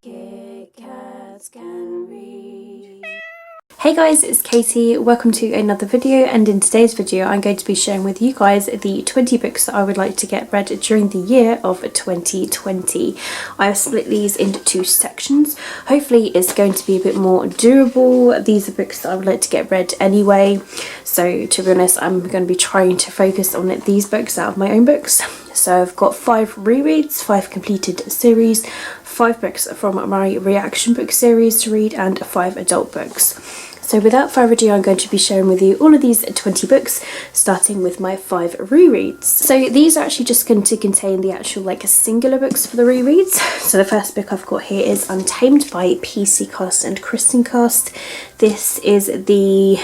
Kit Kats can read. Hey guys, it's Katie. Welcome to another video, and in today's video I'm going to be sharing with you guys the 20 books that I would like to get read during the year of 2020. I have split these into two sections. Hopefully it's going to be a bit more doable. These are books that I would like to get read anyway, so to be honest I'm going to be trying to focus on these books out of my own books. So I've got 5 rereads, 5 completed series, 5 books from my reaction book series to read, and 5 adult books. So without further ado, I'm going to be sharing with you all of these 20 books, starting with my 5 rereads. So these are actually just going to contain the actual singular books for the rereads. So the first book I've got here is Untamed by PC Cast and Kristen Cast. This is the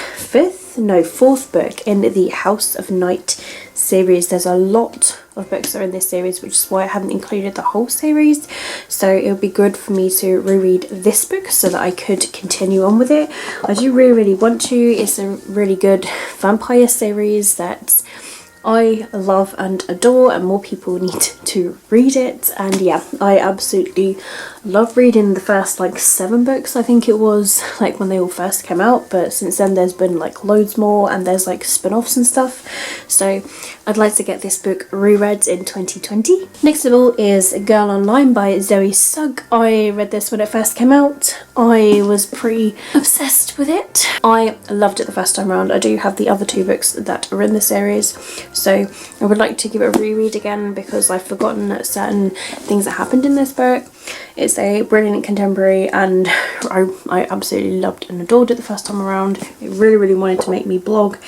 fourth book in the House of Night series. There's a lot of books that are in this series, which is why I haven't included the whole series. So it would be good for me to reread this book so that I could continue on with it. I do really want to. It's a really good vampire series that I love and adore, and more people need to read it. And yeah, I absolutely love reading the first 7 books, I think it was, when they all first came out, but since then there's been loads more, and there's spin-offs and stuff, so I'd like to get this book reread in 2020. Next of all is Girl Online by Zoe Sugg. I read this when it first came out. I was pretty obsessed with it. I loved it the first time around. I do have the other 2 books that are in the series, so I would like to give it a reread again because I've forgotten certain things that happened in this book. It's a brilliant contemporary, and I absolutely loved and adored it the first time around. It really wanted to make me blog,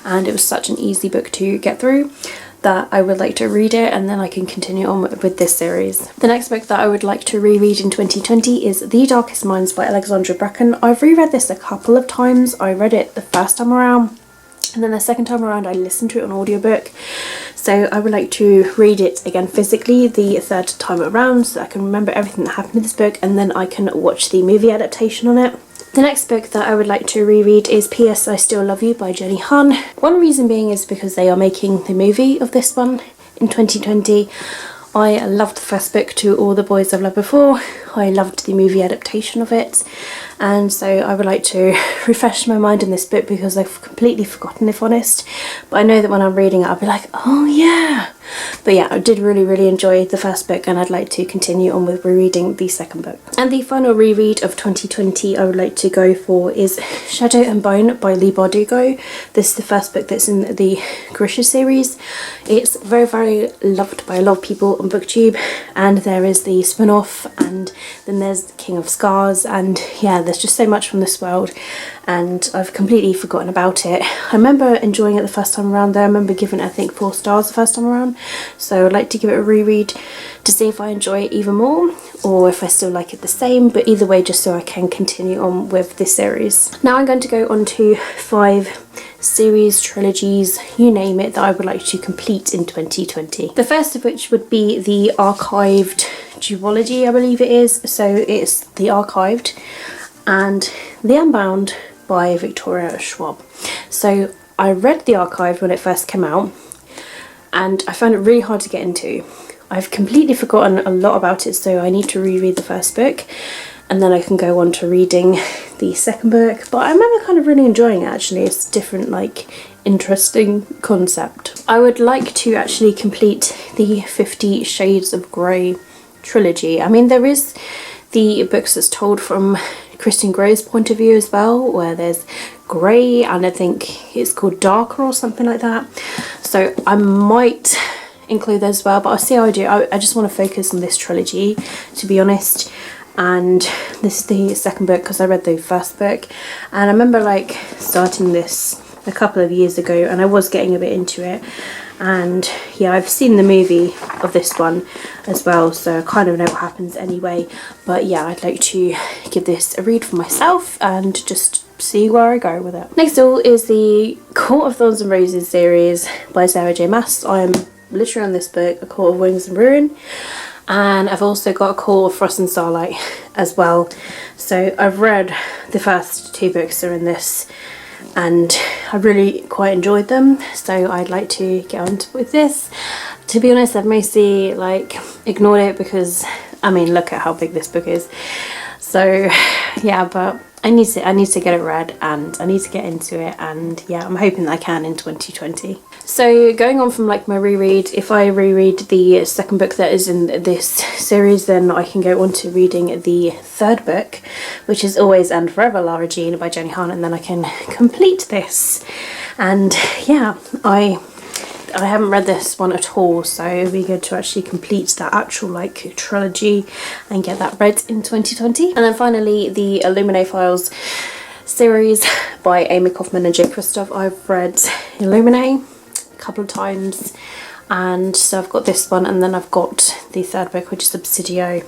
and it was such an easy book to get through that I would like to read it, and then I can continue on with this series. The next book that I would like to reread in 2020 is The Darkest Minds by Alexandra Bracken. I've reread this a couple of times. I read it the first time around, and then the second time around I listened to it on audiobook. So I would like to read it again physically the third time around so that I can remember everything that happened in this book, and then I can watch the movie adaptation on it. The next book that I would like to reread is P.S. I Still Love You by Jenny Han. One reason being is because they are making the movie of this one in 2020. I loved the first book, To All the Boys I've Loved Before. I loved the movie adaptation of it, and so I would like to refresh my mind in this book because I've completely forgotten, if honest, but I know that when I'm reading it I'll be like, oh yeah. But yeah, I did really enjoy the first book, and I'd like to continue on with rereading the second book. And the final reread of 2020 I would like to go for is Shadow and Bone by Leigh Bardugo. This is the first book that's in the Grisha series. It's very loved by a lot of people on BookTube, and there is the spin-off, and then there's King of Scars, and yeah, there's just so much from this world, and I've completely forgotten about it. I remember enjoying it the first time around though. I remember giving it I think 4 stars the first time around, so I'd like to give it a reread to see if I enjoy it even more or if I still like it the same, but either way just so I can continue on with this series. Now I'm going to go on to 5 series, trilogies, you name it, that I would like to complete in 2020. The first of which would be the Archived duology, I believe it is. So it's The Archived and The Unbound by Victoria Schwab. So I read The Archived when it first came out, and I found it really hard to get into. I've completely forgotten a lot about it, so I need to reread the first book, and then I can go on to reading the second book. But I remember kind of really enjoying it actually. It's a different, interesting concept. I would like to actually complete the 50 Shades of Grey trilogy. I mean, there is the books that's told from Kristen Gray's point of view as well, where there's Grey, and I think it's called Darker or something like that. So I might include those as well, but I'll see how I do. I just want to focus on this trilogy, to be honest. And this is the second book because I read the first book, and I remember starting this a couple of years ago, and I was getting a bit into it. And yeah, I've seen the movie of this one as well, so I kind of know what happens anyway. But yeah, I'd like to give this a read for myself and just see where I go with it. Next of all is the Court of Thorns and Roses series by Sarah J Maas. I'm literally on this book, A Court of Wings and Ruin, and I've also got A Court of Frost and Starlight as well. So I've read the first 2 books that are in this, and I really quite enjoyed them, so I'd like to get on with this. To be honest, I've mostly ignored it because I mean, look at how big this book is. So yeah, but I need to get it read, and I need to get into it, and yeah, I'm hoping that I can in 2020. So going on from like my reread, if I reread the second book that is in this series, then I can go on to reading the third book, which is Always and Forever Lara Jean by Jenny Han, and then I can complete this. And yeah, I haven't read this one at all, so it'd be good to actually complete that actual like trilogy and get that read in 2020. And then finally, the Illuminae Files series by Amy Kaufman and Jay Kristoff. I've read Illuminae a couple of times, and so I've got this one, and then I've got the third book, which is Obsidio,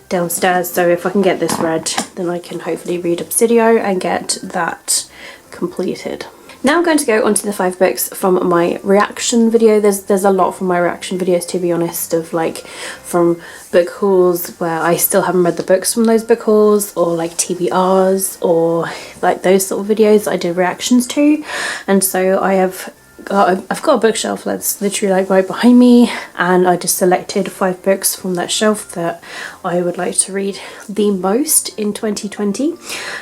downstairs. So if I can get this read, then I can hopefully read Obsidio and get that completed. Now I'm going to go on to the 5 books from my reaction video. There's a lot from my reaction videos, to be honest, of like from book hauls where I still haven't read the books from those book hauls, or like TBRs, or like those sort of videos I did reactions to. And so I've got a bookshelf that's literally like right behind me, and I just selected 5 books from that shelf that I would like to read the most in 2020.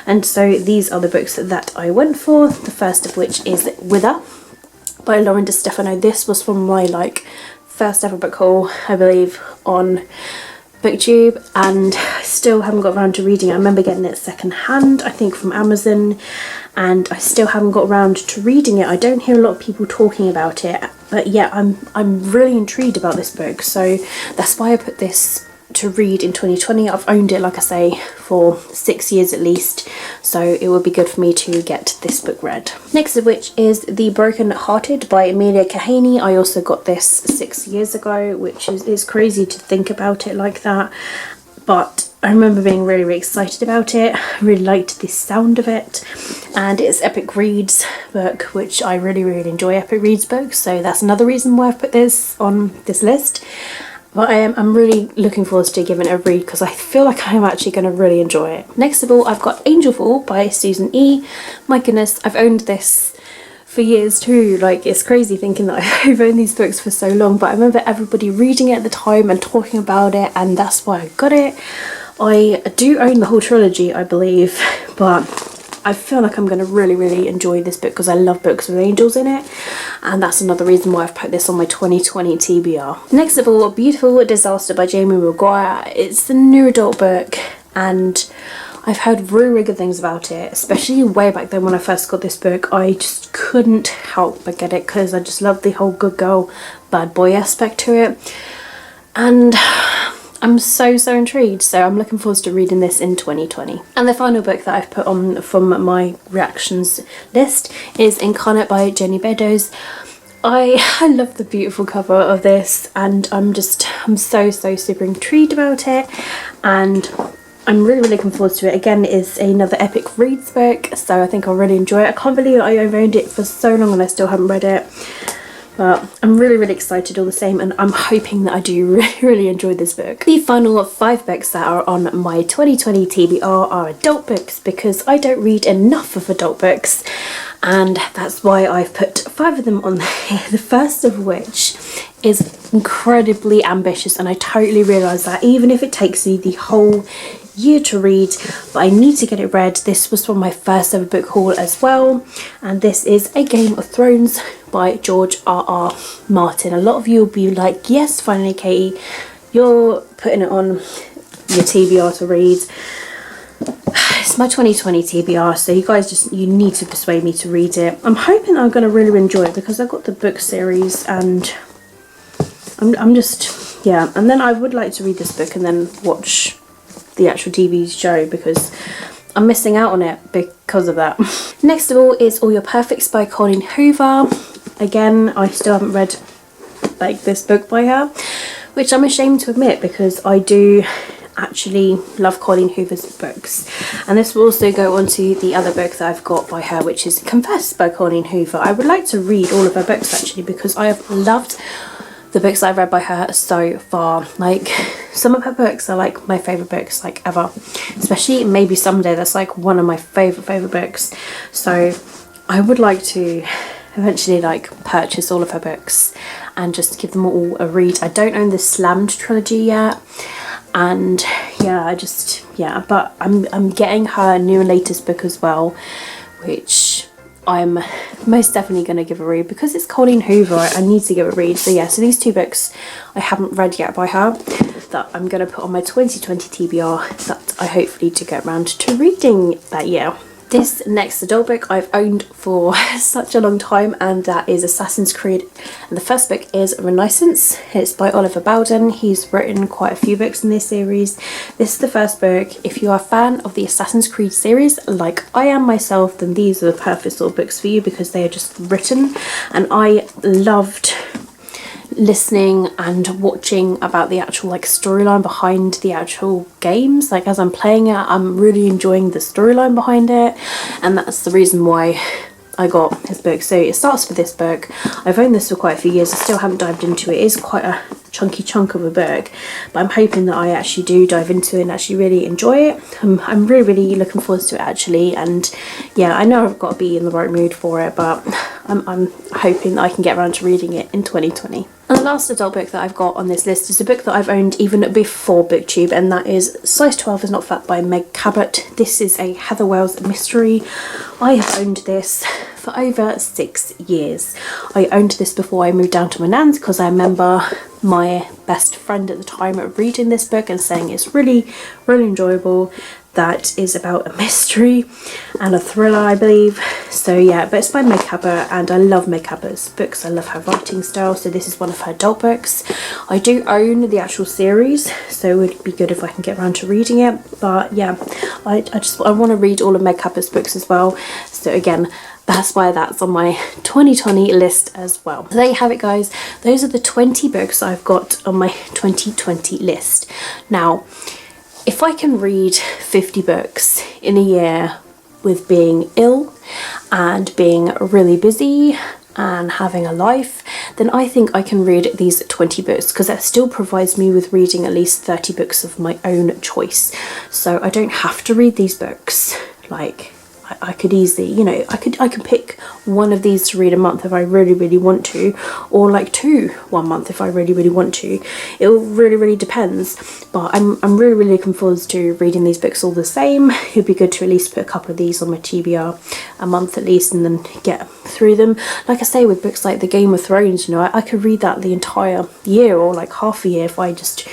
And so these are the books that I went for. The first of which is Wither by Lauren De Stefano. This was from my like first ever book haul, I believe, on BookTube, and I still haven't got around to reading it. I remember getting it second hand, I think from Amazon, and I still haven't got around to reading it. I don't hear a lot of people talking about it, but yeah, I'm really intrigued about this book, so that's why I put this to read in 2020. I've owned it, like I say, for 6 years at least, so it would be good for me to get this book read. Next of which is The Broken Hearted by Amelia Kahaney. I also got this 6 years ago, which is crazy to think about it like that, but I remember being really, really excited about it. I really liked the sound of it, and it's Epic Reads book, which I really, really enjoy Epic Reads books, so that's another reason why I've put this on this list. But I'm really looking forward to giving it a read, because I feel like I'm actually going to really enjoy it. Next of all, I've got Angelfall by Susan E. My goodness, I've owned this for years too. Like, it's crazy thinking that I've owned these books for so long, but I remember everybody reading it at the time and talking about it, and that's why I got it. I do own the whole trilogy, I believe, but I feel like I'm going to really, really enjoy this book because I love books with angels in it, and that's another reason why I've put this on my 2020 TBR. Next of all, Beautiful Disaster by Jamie Maguire. It's a new adult book, and I've heard really, really good things about it, especially way back then when I first got this book. I just couldn't help but get it because I just love the whole good girl, bad boy aspect to it, and I'm so intrigued, so I'm looking forward to reading this in 2020. And the final book that I've put on from my reactions list is Incarnate by Jenny Beddoes. I love the beautiful cover of this, and I'm so super intrigued about it, and I'm really, really looking forward to it. Again, it's another Epic Reads book, so I think I'll really enjoy it. I can't believe I've owned it for so long and I still haven't read it. But I'm really, really excited all the same, and I'm hoping that I do really, really enjoy this book. The final 5 books that are on my 2020 TBR are adult books, because I don't read enough of adult books, and that's why I've put 5 of them on there. The first of which is incredibly ambitious, and I totally realise that, even if it takes me the whole year to read, but I need to get it read. This was from my first ever book haul as well, and this is A Game of Thrones by George R.R. Martin. A lot of you will be like, yes, finally Katie, you're putting it on your TBR to read. It's my 2020 TBR, so you guys you need to persuade me to read it. I'm hoping I'm going to really enjoy it because I've got the book series, and I'm just, yeah. And then I would like to read this book and then watch the actual TV show, because I'm missing out on it because of that. Next of all is All Your Perfects by Colleen Hoover. Again, I still haven't read like this book by her, which I'm ashamed to admit, because I do actually love Colleen Hoover's books. And this will also go on to the other book that I've got by her, which is Confess by Colleen Hoover. I would like to read all of her books actually, because I have loved the books I've read by her so far. Like, some of her books are like my favourite books like ever, especially Maybe Someday. That's like one of my favourite books, so I would like to eventually like purchase all of her books and just give them all a read. I don't own the Slammed trilogy yet, And yeah, but I'm getting her new and latest book as well, which I'm most definitely going to give a read because it's Colleen Hoover. I need to give a read. So yeah, so these two books I haven't read yet by her that I'm going to put on my 2020 TBR that I hopefully do get around to reading that year. This next adult book I've owned for such a long time, and that is Assassin's Creed. And the first book is Renaissance. It's by Oliver Bowden. He's written quite a few books in this series. This is the first book. If you are a fan of the Assassin's Creed series, like I am myself, then these are the perfect sort of books for you because they are just written. And I loved listening and watching about the actual like storyline behind the actual games. Like as I'm playing it, I'm really enjoying the storyline behind it, and that's the reason why I got his book. So it starts with this book. I've owned this for quite a few years. I still haven't dived into it. It is quite a chunky chunk of a book, but I'm hoping that I actually do dive into it and actually really enjoy it. I'm really looking forward to it actually, and yeah, I know I've got to be in the right mood for it, but I'm hoping that I can get around to reading it in 2020. And the last adult book that I've got on this list is a book that I've owned even before BookTube, and that is Size 12 is Not Fat by Meg Cabot. This is a Heather Wells mystery. I have owned this for over 6 years. I owned this before I moved down to my nan's because I remember my best friend at the time reading this book and saying it's really enjoyable. That is about a mystery and a thriller, I believe. So yeah, but it's by Meg Cabot, and I love Meg Cabot's books. I love her writing style, so this is one of her adult books. I do own the actual series, so it would be good if I can get around to reading it. But yeah, I want to read all of Meg Cabot's books as well. So again, that's why that's on my 2020 list as well. So there you have it, guys. Those are the 20 books I've got on my 2020 list. Now, if I can read 50 books in a year with being ill and being really busy and having a life, then I think I can read these 20 books, because that still provides me with reading at least 30 books of my own choice. So I don't have to read these books. Like, I could easily, you know, I could pick one of these to read a month if I really want to, or like two one month if I really want to. It really depends, but I'm really looking forward to reading these books all the same. It'd be good to at least put a couple of these on my TBR a month at least, and then get through them. Like I say, with books like the Game of Thrones, you know, I could read that the entire year or like half a year if I just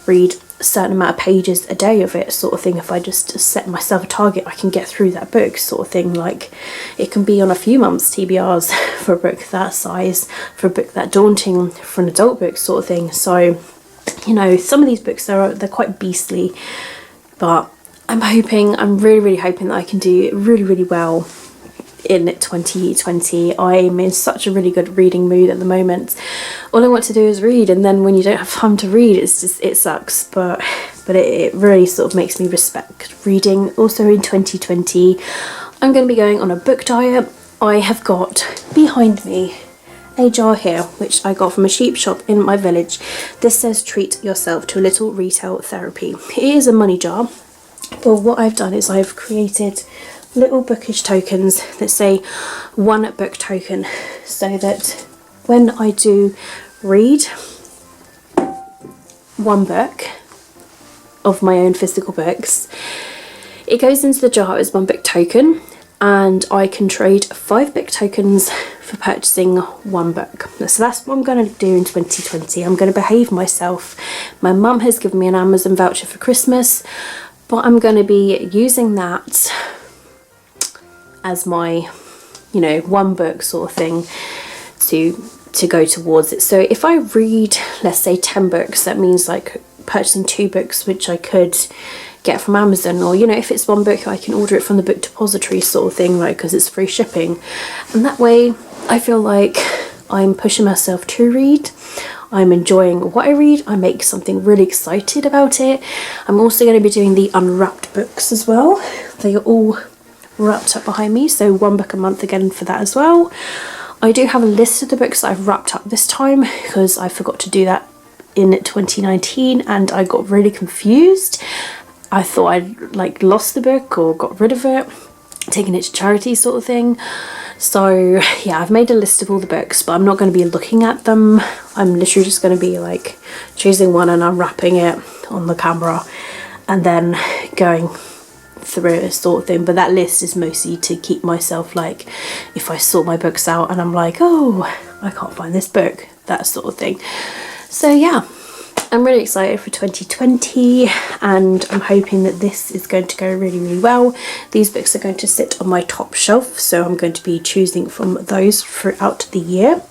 read a certain amount of pages a day of it, sort of thing. If I just set myself a target, I can get through that book, sort of thing. Like, it can be on a few months TBRs for a book that size, for a book that daunting, for an adult book, sort of thing. So, you know, some of these books, they're quite beastly, but I'm really hoping that I can do really well in 2020. I'm in such a really good reading mood at the moment. All I want to do is read, and then when you don't have time to read, it's just, it sucks, but it really sort of makes me respect reading. Also in 2020, I'm going to be going on a book diet. I have got behind me a jar here, which I got from a sheep shop in my village. This says treat yourself to a little retail therapy. It is a money jar, but what I've done is I've created little bookish tokens that say 1 book token, so that when I do read one book of my own physical books, it goes into the jar as 1 book token, and I can trade 5 book tokens for purchasing 1 book. So that's what I'm going to do in 2020. I'm going to behave myself. My mum has given me an Amazon voucher for Christmas, but I'm going to be using that as my, you know, 1 book sort of thing to go towards it. So if I read, let's say 10 books, that means like purchasing 2 books, which I could get from Amazon, or, you know, if it's 1 book, I can order it from the book depository sort of thing, like, because it's free shipping. And that way I feel like I'm pushing myself to read. I'm enjoying what I read. I make something really excited about it. I'm also going to be doing the unwrapped books as well. They are all wrapped up behind me, so 1 book a month again for that as well. I do have a list of the books that I've wrapped up this time, because I forgot to do that in 2019 and I got really confused. I thought I'd like lost the book or got rid of it, taking it to charity sort of thing. So yeah, I've made a list of all the books, but I'm not going to be looking at them. I'm literally just going to be like choosing one and unwrapping it on the camera and then going through it sort of thing. But that list is mostly to keep myself, like, if I sort my books out and I'm like, oh, I can't find this book, that sort of thing. So yeah, I'm really excited for 2020 and I'm hoping that this is going to go really, really well. These books are going to sit on my top shelf, so I'm going to be choosing from those throughout the year.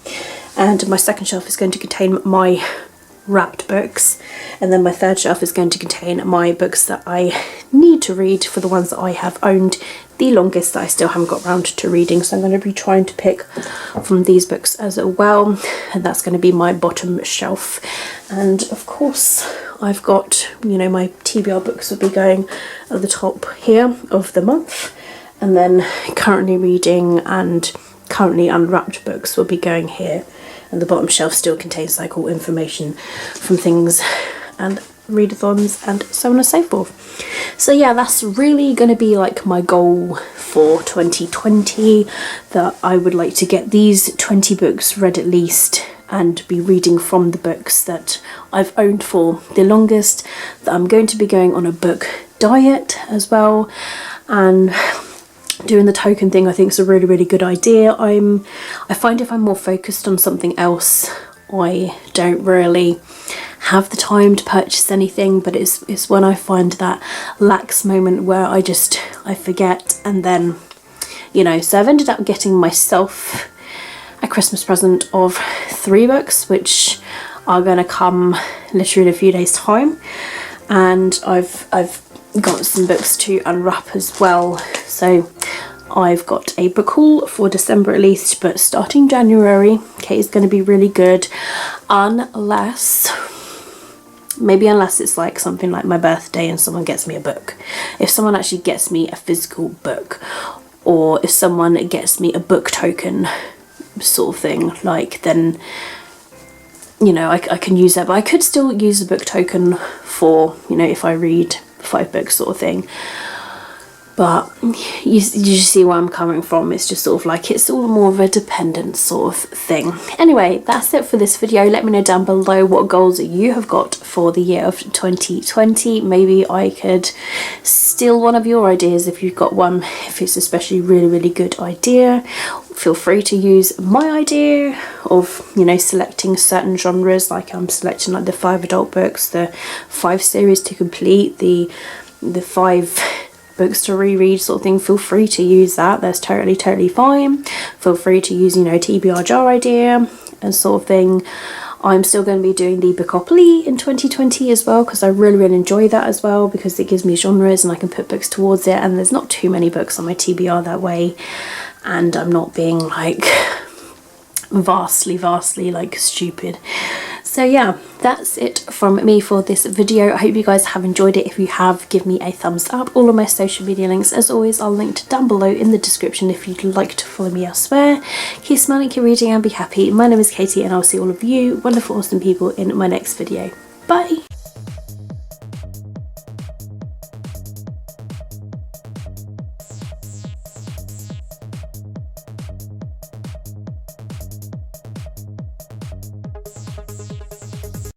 And my second shelf is going to contain my wrapped books, and then my third shelf is going to contain my books that I need to read for the ones that I have owned the longest that I still haven't got around to reading. So I'm going to be trying to pick from these books as well, and that's going to be my bottom shelf. And of course I've got, you know, my TBR books will be going at the top here of the month, and then currently reading and currently unwrapped books will be going here, and the bottom shelf still contains like all information from things and readathons and so on and so forth. So yeah, that's really going to be like my goal for 2020, that I would like to get these 20 books read at least and be reading from the books that I've owned for the longest, that I'm going to be going on a book diet as well, and doing the token thing I think is a really, really good idea. I find if I'm more focused on something else, I don't really have the time to purchase anything, but it's when I find that lax moment where I forget, and then, you know, so I've ended up getting myself a Christmas present of 3 books, which are going to come literally in a few days time, and I've got some books to unwrap as well. So I've got a book haul for December at least, but starting January, okay, is going to be really good, unless it's like something like my birthday and someone gets me a book. If someone actually gets me a physical book, or if someone gets me a book token sort of thing, like, then, you know, I can use that. But I could still use a book token for, you know, if I read 5 books sort of thing. But you see where I'm coming from. It's just sort of like, it's all more of a dependent sort of thing. Anyway, that's it for this video. Let me know down below what goals you have got for the year of 2020. Maybe I could steal one of your ideas if you've got one, if it's especially really, really good idea. Feel free to use my idea of, you know, selecting certain genres, like I'm selecting like the 5 adult books, the 5 series to complete, the 5 books to reread sort of thing. Feel free to use that. That's totally fine. Feel free to use, you know, TBR jar idea and sort of thing. I'm still going to be doing the Bookopoly in 2020 as well, because I really enjoy that as well, because it gives me genres and I can put books towards it, and there's not too many books on my TBR that way, and I'm not being like vastly like stupid. So yeah, that's it from me for this video. I hope you guys have enjoyed it. If you have, give me a thumbs up. All of my social media links, as always, are linked down below in the description if you'd like to follow me elsewhere. Keep smiling, keep reading, and be happy. My name is Katie, and I'll see all of you wonderful, awesome people in my next video. Bye!